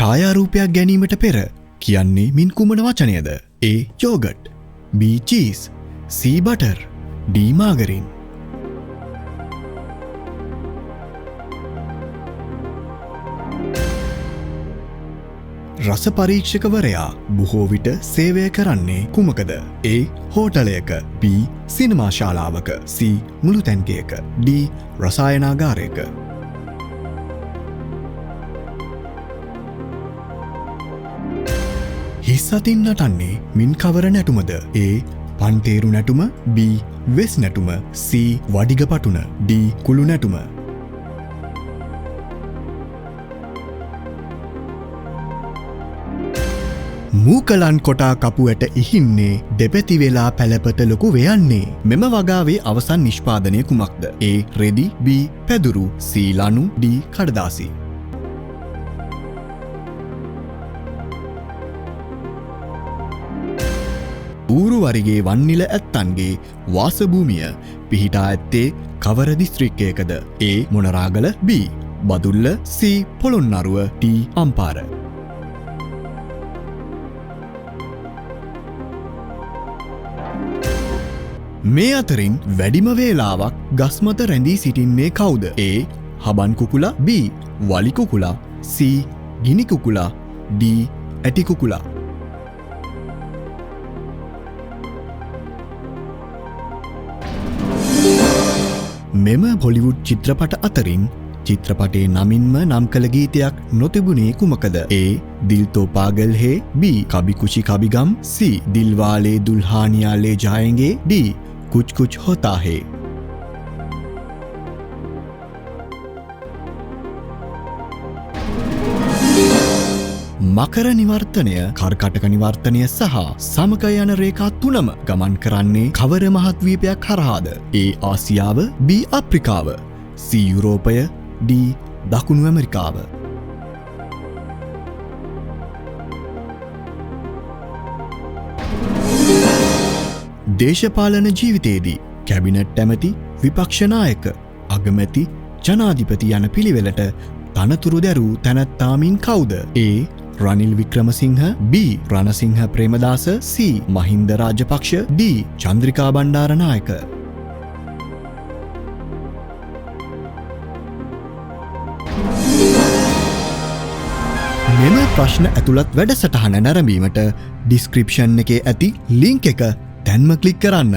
ඡායාරූපයක් ගැනීමට පෙර කියන්නේ මින් කුමන වචනයද? A. yogurt, B. cheese, C. butter, D. margarine. රස පරීක්ෂකවරයා බොහෝ විට සේවය කරන්නේ කුමකද? A. හෝටලයක, B. සිනමා ශාලාවක, C. මුළුතැන්කයක, D. රසායනාගාරයක. හිස් අතින් නටන්නේ මින් කවර නැටුමද? A. පන්තේරු නැටුම, B. වෙස් නැටුම, C. වඩිග පටුන, D. කුළු නැටුම. මූකලන් කොටා කපුවට ඉහින්නේ දෙපැති වෙලා පැලපත ලොකු වෙයන්නේ. මෙම වගාවේ අවසන් නිෂ්පාදනය කුමක්ද? A. රෙදි, B. පැදුරු, C. ලනු, D. කඩදාසි. ඌරු වරිගේ වන්නිල ඇත්තන්ගේ වාසභූමිය පිහිටා ඇත්තේ කවර දිස්ත්‍රික්කයකද? A. Monaragala, B. Badulla, C. Polonnaruwa, D. Ampara. මේ අතරින් වැඩිම වේලාවක් ගස් මත රැඳී සිටින්නේ කවුද? A. හබන් කුකුලා, B. වලි කුකුලා, C. ගිනි කුකුලා, D. ඇටි කුකුලා. මෙම බොලිවුඩ් චිත්‍රපට අතරින් චිත්‍රපටයේ නමින්ම නම් කළ ගීතයක් නොතිබුණේ කුමකද? A. දිල් තෝ පාගල් හේ, B. කබි කුෂි කබි ගම්, C. දිල්වාලේ දුල්හානියා ලේ ජායේंगे, D. कुछ कुछ होता है. මකර නිවර්තනය, කර්කටක නිවර්තනය සහ සමක යන රේඛා තුනම ගමන් කරන්නේ කවර මහද්වීපයක් හරහාද? A. ආසියාව, B. අප්‍රිකාව, C. යුරෝපය, D. දකුණු ඇමරිකාව. දේශපාලන ජීවිතයේදී කැබිනට් ඇමති, විපක්ෂ නායක, අගමැති, ජනාධිපති යන පිළිවෙලට තනතුරු දැරූ තැනැත්තාමින් කවුද? A. Ranil Wickremesinghe, B. Ranasinghe Premadasa, C. Mahinda Rajapaksa, D. Chandrika Bandaranaike. මෙම ප්‍රශ්න ඇතුළත් වැඩසටහන නැරඹීමට ඩිස්ක්‍රිප්ෂන් එකේ ඇති ලින්ක් එක දැන්ම ක්ලික් කරන්න.